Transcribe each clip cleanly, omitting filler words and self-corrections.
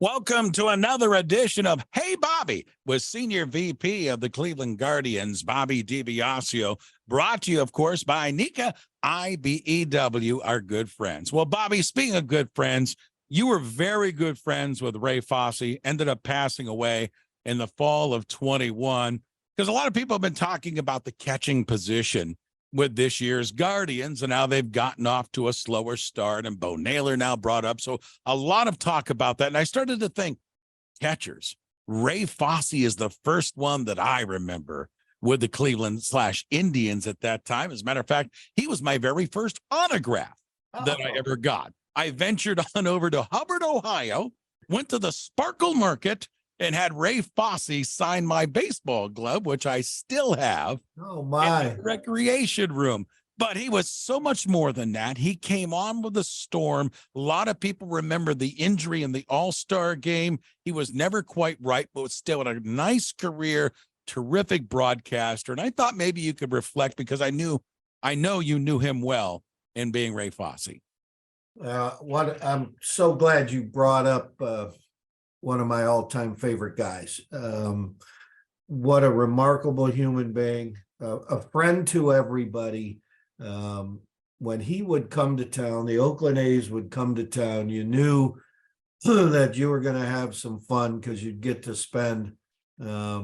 Welcome to another edition of Hey Bobby with Senior VP of the Cleveland Guardians, Bobby DiBiasio, brought to you, of course, by Nika IBEW, our good friends. Well, Bobby, speaking of good friends, you were very good friends with Ray Fosse, ended up passing away in the fall of 21, because a lot of people have been talking about the catching position with this year's Guardians and how they've gotten off to a slower start, and Bo Naylor now brought up. So a lot of talk about that. And I started to think, catchers, Ray Fosse is the first one that I remember with the Cleveland/Indians at that time. As a matter of fact, he was my very first autograph that I ever got. I ventured on over to Hubbard, Ohio, went to the Sparkle Market, and had Ray Fosse sign my baseball glove, which I still have. Oh, my. In the recreation room. But he was so much more than that. He came on with a storm. A lot of people remember the injury in the All-Star game. He was never quite right, but still had a nice career, terrific broadcaster. And I thought maybe you could reflect, because I know you knew him well in being Ray Fosse. I'm so glad you brought up one of my all-time favorite guys. What a remarkable human being, a friend to everybody. When he would come to town, the Oakland A's would come to town, you knew that you were going to have some fun, because you'd get to spend a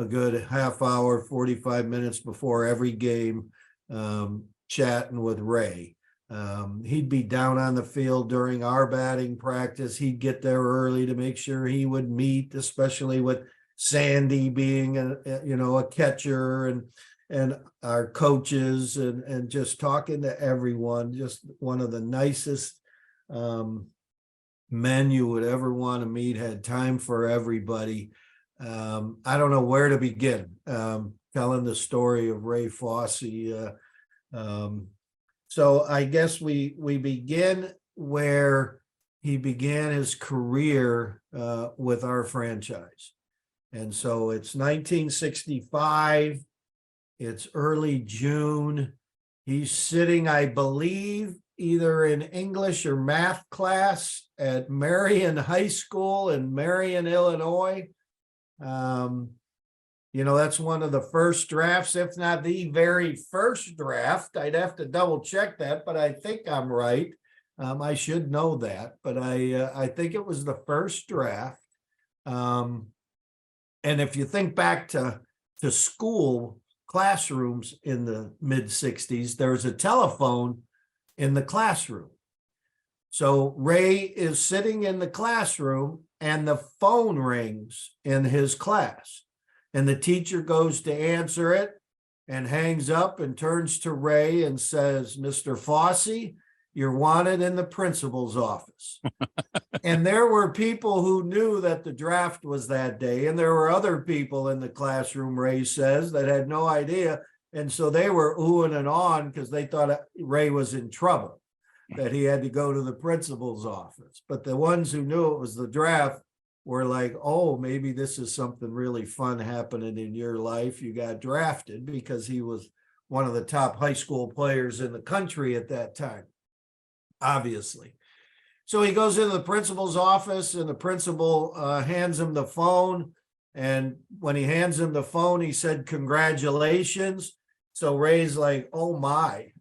good half hour, 45 minutes before every game chatting with Ray. He'd be down on the field during our batting practice. He'd get there early to make sure he would meet, especially with Sandy being a catcher, and our coaches, and just talking to everyone. Just one of the nicest men you would ever want to meet. Had time for everybody. I don't know where to begin telling the story of Ray Fosse. So I guess we begin where he began his career with our franchise. And so it's 1965. It's early June. He's sitting, I believe, either in English or math class at Marion High School in Marion, Illinois. That's one of the first drafts, if not the very first draft. I'd have to double check that, but I think I'm right. I should know that, but I think it was the first draft. And if you think back to school classrooms in the mid-60s, there was a telephone in the classroom. So Ray is sitting in the classroom and the phone rings in his class. And the teacher goes to answer it and hangs up and turns to Ray and says, "Mr. Fosse, you're wanted in the principal's office." And there were people who knew that the draft was that day. And there were other people in the classroom, Ray says, that had no idea. And so they were oohing and ahhing because they thought Ray was in trouble, that he had to go to the principal's office. But the ones who knew it was the draft were like, oh, maybe this is something really fun happening in your life. You got drafted, because he was one of the top high school players in the country at that time, obviously. So he goes into the principal's office, and the principal hands him the phone. And when he hands him the phone, he said, "Congratulations." So Ray's like, oh my,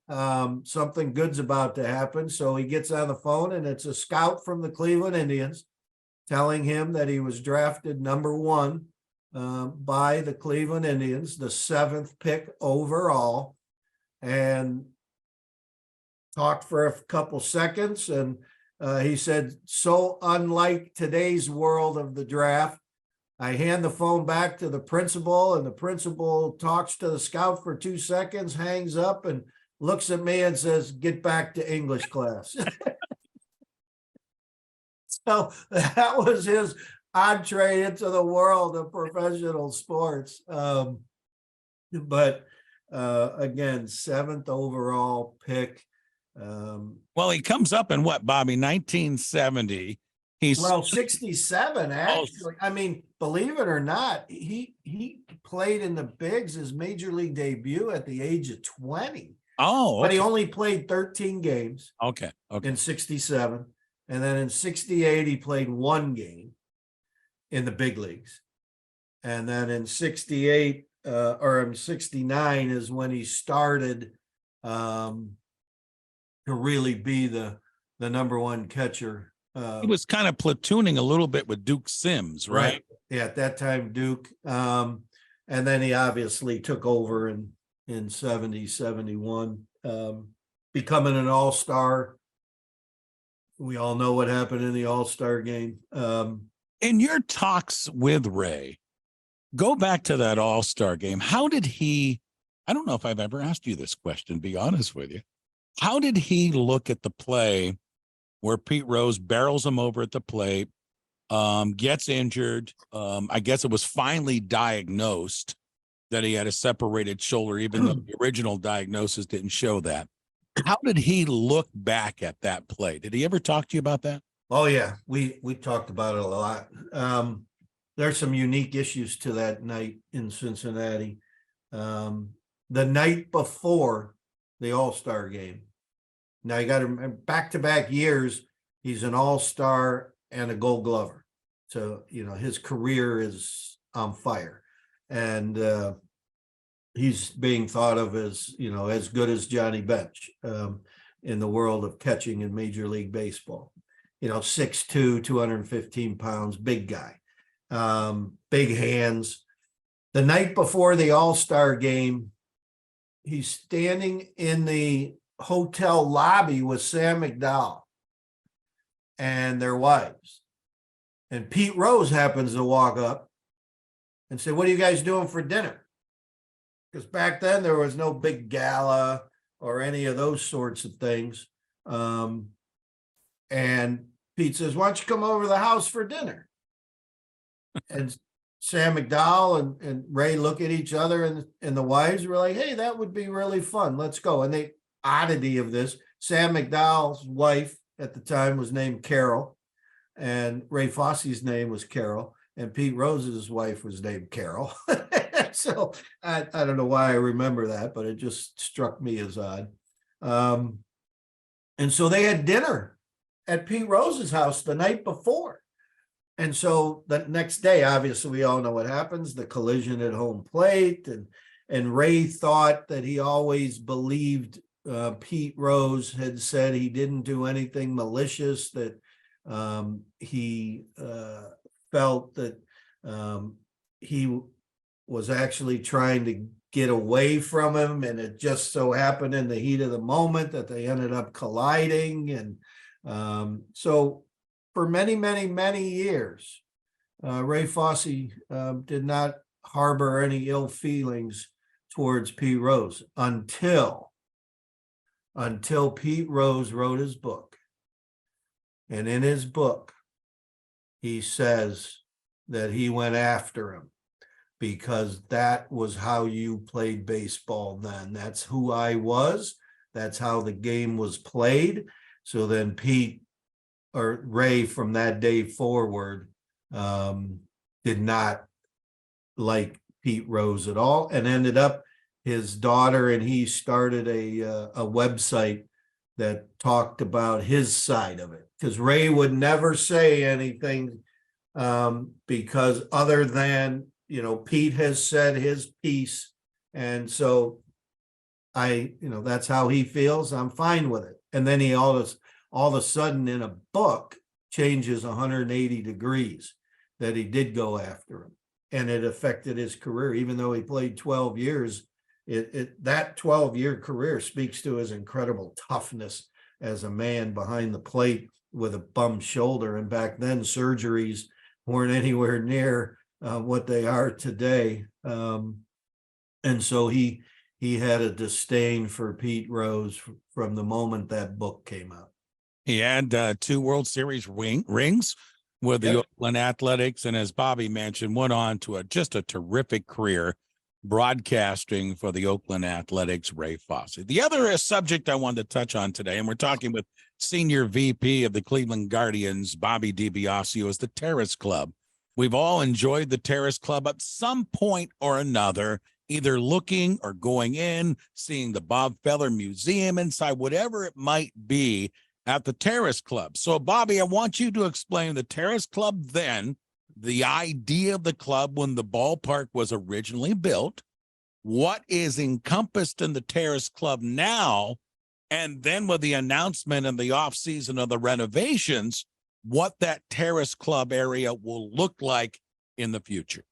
something good's about to happen. So he gets on the phone, and it's a scout from the Cleveland Indians telling him that he was drafted number 1 by the Cleveland Indians, the 7th pick overall, and talked for a couple seconds. And he said, so unlike today's world of the draft, I hand the phone back to the principal, and the principal talks to the scout for 2 seconds, hangs up, and looks at me and says, "Get back to English class." So that was his entree into the world of professional sports. But again, 7th overall pick. Well, he comes up in what, Bobby, 1970. He's 67, actually. I mean, believe it or not, he played in the bigs, his major league debut at the age of 20. Oh, okay. But he only played 13 games. Okay. In 67. And then in 68, he played 1 game. in the big leagues. And then in 68 or in 69 is when he started to really be the number one catcher. He was kind of platooning a little bit with Duke Sims, right? Yeah, at that time, Duke. And then he obviously took over in 70, 71, becoming an all-star. We all know what happened in the all-star game. In your talks with Ray, go back to that all-star game. How did he, I don't know if I've ever asked you this question, be honest with you. How did he look at the play where Pete Rose barrels him over at the plate, gets injured? I guess it was finally diagnosed that he had a separated shoulder, even though the original diagnosis didn't show that. How did he look back at that play? Did he ever talk to you about that? Oh yeah, we talked about it a lot. There's some unique issues to that night in Cincinnati. The night before the All-Star game. Now you got to remember, back-to-back years, he's an All-Star and a Gold Glover. So, his career is on fire. And he's being thought of as, as good as Johnny Bench in the world of catching in Major League Baseball. 6'2", 215 pounds, big guy, big hands. The night before the All-Star game, he's standing in the hotel lobby with Sam McDowell and their wives. And Pete Rose happens to walk up and say, "What are you guys doing for dinner?" Because back then there was no big gala or any of those sorts of things. And Pete says, "Why don't you come over to the house for dinner?" And Sam McDowell and Ray look at each other, and the wives were like, "Hey, that would be really fun. Let's go." And the oddity of this, Sam McDowell's wife at the time was named Carol, and Ray Fosse's name was Carol, and Pete Rose's wife was named Carol. So I don't know why I remember that, but it just struck me as odd. And so they had dinner at Pete Rose's house the night before. And so the next day, obviously, we all know what happens, the collision at home plate. And Ray thought that he always believed Pete Rose had said he didn't do anything malicious, that he felt that he was actually trying to get away from him. And it just so happened in the heat of the moment that they ended up colliding. And so for many, many, many years, Ray Fosse did not harbor any ill feelings towards Pete Rose until Pete Rose wrote his book. And in his book, he says that he went after him because that was how you played baseball then. That's who I was. That's how the game was played. So then Ray from that day forward did not like Pete Rose at all, and ended up, his daughter and he started a website that talked about his side of it, because Ray would never say anything because other than, Pete has said his piece. And so that's how he feels. I'm fine with it. And then he all of a sudden in a book changes 180 degrees that he did go after him. And it affected his career, even though he played 12 years. That 12-year career speaks to his incredible toughness as a man behind the plate with a bum shoulder. And back then, surgeries weren't anywhere near what they are today. And so he had a disdain for Pete Rose from the moment that book came out. He had 2 World Series rings with the Oakland Athletics, and as Bobby mentioned, went on to just a terrific career broadcasting for the Oakland Athletics, Ray Fosse. The other subject I wanted to touch on today, and we're talking with Senior VP of the Cleveland Guardians, Bobby DiBiasio, is the Terrace Club. We've all enjoyed the Terrace Club at some point or another, either looking or going in, seeing the Bob Feller Museum inside, whatever it might be at the Terrace Club. So, Bobby, I want you to explain the Terrace Club then the idea of the club when the ballpark was originally built, what is encompassed in the Terrace Club now, and then with the announcement in the offseason of the renovations, what that Terrace Club area will look like in the future.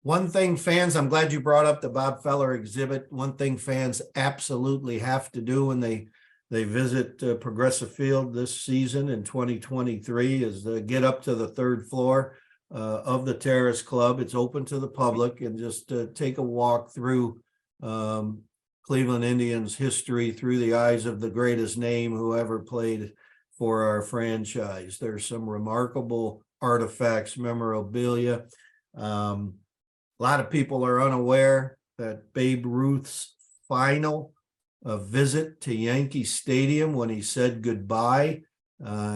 One thing fans, I'm glad you brought up the Bob Feller exhibit. One thing fans absolutely have to do when they visit Progressive Field this season in 2023 is get up to the third floor of the Terrace Club. It's open to the public, and just take a walk through Cleveland Indians history through the eyes of the greatest name who ever played for our franchise. There's some remarkable artifacts, memorabilia. A lot of people are unaware that Babe Ruth's final visit to Yankee Stadium when he said goodbye,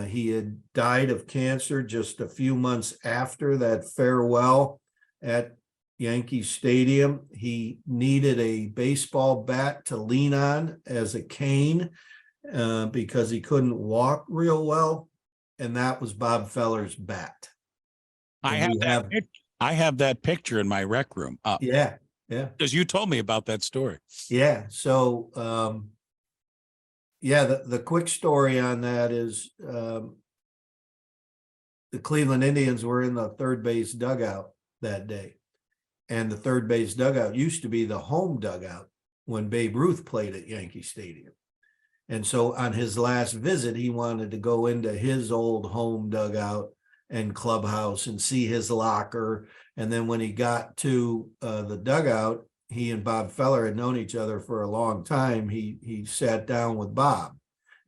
he had died of cancer just a few months after that farewell at Yankee Stadium. He needed a baseball bat to lean on as a cane because he couldn't walk real well, and that was Bob Feller's bat. I have that picture in my rec room up. Yeah. Because you told me about that story. Yeah. So, the quick story on that is the Cleveland Indians were in the third base dugout that day. And the third base dugout used to be the home dugout when Babe Ruth played at Yankee Stadium. And so on his last visit, he wanted to go into his old home dugout and clubhouse and see his locker. And then when he got to the dugout, he and Bob Feller had known each other for a long time. He sat down with Bob,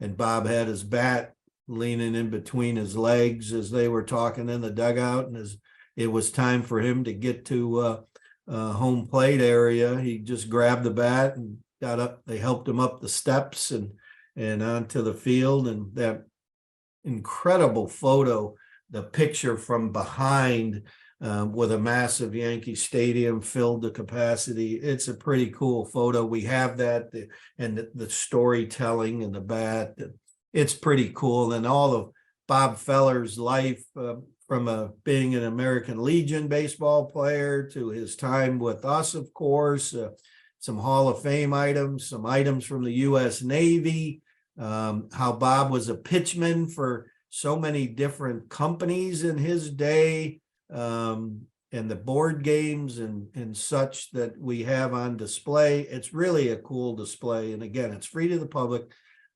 and Bob had his bat leaning in between his legs as they were talking in the dugout. And as it was time for him to get to home plate area, he just grabbed the bat and got up. They helped him up the steps and onto the field. And that incredible photo, the picture from behind with a massive Yankee Stadium filled to capacity. It's a pretty cool photo. We have that, and the storytelling and the bat. It's pretty cool. And all of Bob Feller's life, from being an American Legion baseball player to his time with us, of course, some Hall of Fame items, some items from the U.S. Navy, how Bob was a pitchman for so many different companies in his day, and the board games and such that we have on display. It's really a cool display. And again, it's free to the public.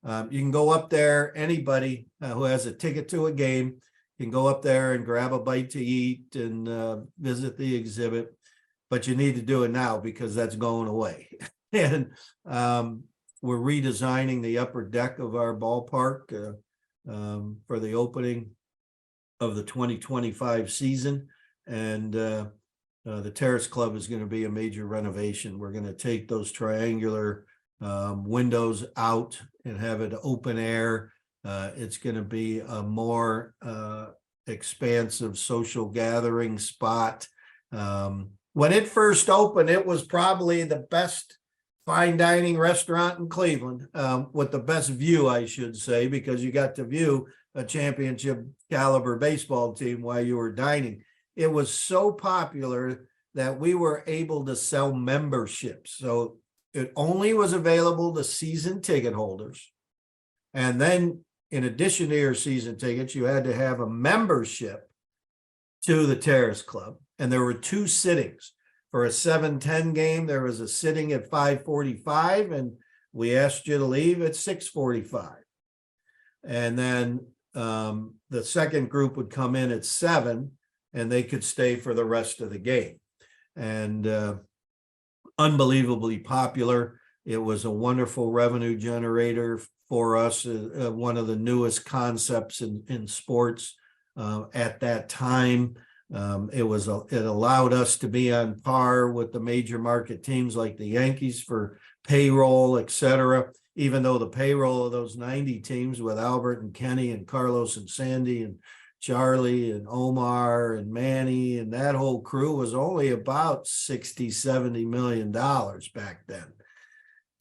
You can go up there, anybody who has a ticket to a game can go up there and grab a bite to eat and visit the exhibit, but you need to do it now because that's going away. And we're redesigning the upper deck of our ballpark for the opening of the 2025 season. And the Terrace Club is going to be a major renovation. We're going to take those triangular windows out and have it open air. It's going to be a more expansive social gathering spot. When it first opened, it was probably the best fine dining restaurant in Cleveland, with the best view, I should say, because you got to view a championship caliber baseball team while you were dining. It was so popular that we were able to sell memberships. So it only was available to season ticket holders. And then in addition to your season tickets, you had to have a membership to the Terrace Club. And there were two sittings. For a 7:10 game, there was a sitting at 5:45, and we asked you to leave at 6:45. And then the second group would come in at 7, and they could stay for the rest of the game. And unbelievably popular. It was a wonderful revenue generator for us, one of the newest concepts in sports at that time. It allowed us to be on par with the major market teams like the Yankees for payroll, et cetera, even though the payroll of those 90 teams with Albert and Kenny and Carlos and Sandy and Charlie and Omar and Manny and that whole crew was only about $60-70 million back then.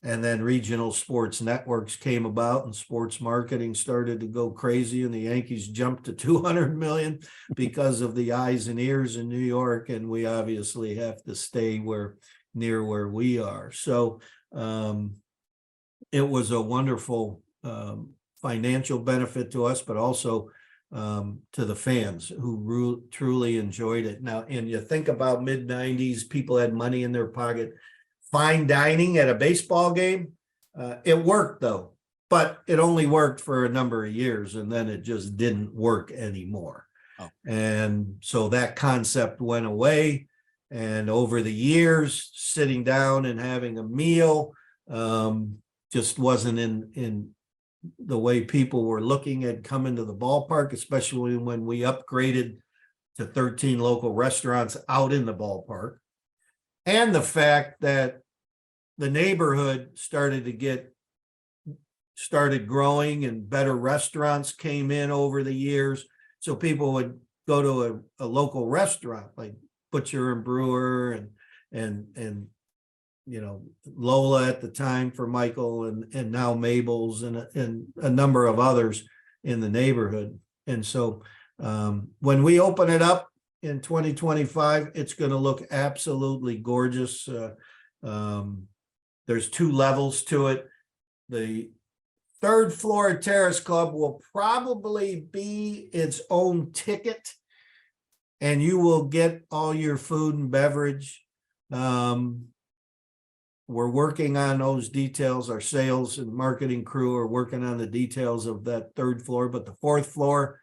And then regional sports networks came about and sports marketing started to go crazy, and the Yankees jumped to 200 million because of the eyes and ears in New York. And we obviously have to stay near where we are. So it was a wonderful financial benefit to us, but also to the fans who truly enjoyed it. Now, and you think about mid-90s, people had money in their pocket. Fine dining at a baseball game, it worked though, but it only worked for a number of years, and then it just didn't work anymore. Oh. And so that concept went away. And over the years, sitting down and having a meal just wasn't in the way people were looking at coming to the ballpark, especially when we upgraded to 13 local restaurants out in the ballpark. And the fact that the neighborhood started growing and better restaurants came in over the years. So people would go to a local restaurant like Butcher and Brewer and you know, Lola at the time for Michael, and now Mabel's and a number of others in the neighborhood. And so when we open it up in 2025, it's going to look absolutely gorgeous. There's 2 levels to it. The 3rd floor Terrace Club will probably be its own ticket, and you will get all your food and beverage. We're working on those details. Our sales and marketing crew are working on the details of that 3rd floor, but the 4th floor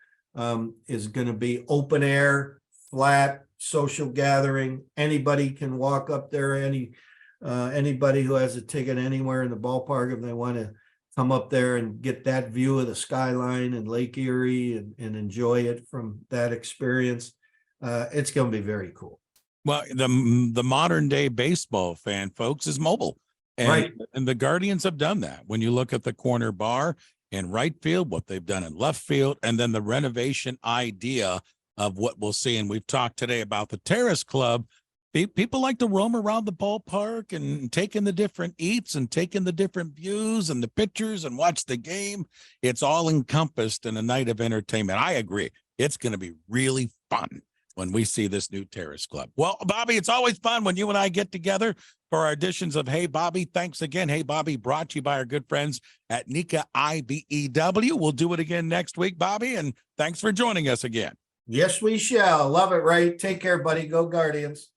is going to be open air, flat, social gathering. Anybody can walk up there. Anybody who has a ticket anywhere in the ballpark, if they want to come up there and get that view of the skyline and Lake Erie and enjoy it from that experience, it's going to be very cool. Well, the modern day baseball fan, folks, is mobile. And, right. And the Guardians have done that. When you look at the corner bar in right field, what they've done in left field, and then the renovation idea of what we'll see. And we've talked today about the Terrace Club. People like to roam around the ballpark and take in the different eats and take in the different views and the pictures and watch the game. It's all encompassed in a night of entertainment. I agree. It's going to be really fun when we see this new Terrace Club. Well, Bobby, it's always fun when you and I get together for our editions of Hey Bobby. Thanks again. Hey Bobby, brought to you by our good friends at NECA IBEW. We'll do it again next week, Bobby, and thanks for joining us again. Yes, we shall. Love it, Ray. Take care, buddy. Go Guardians.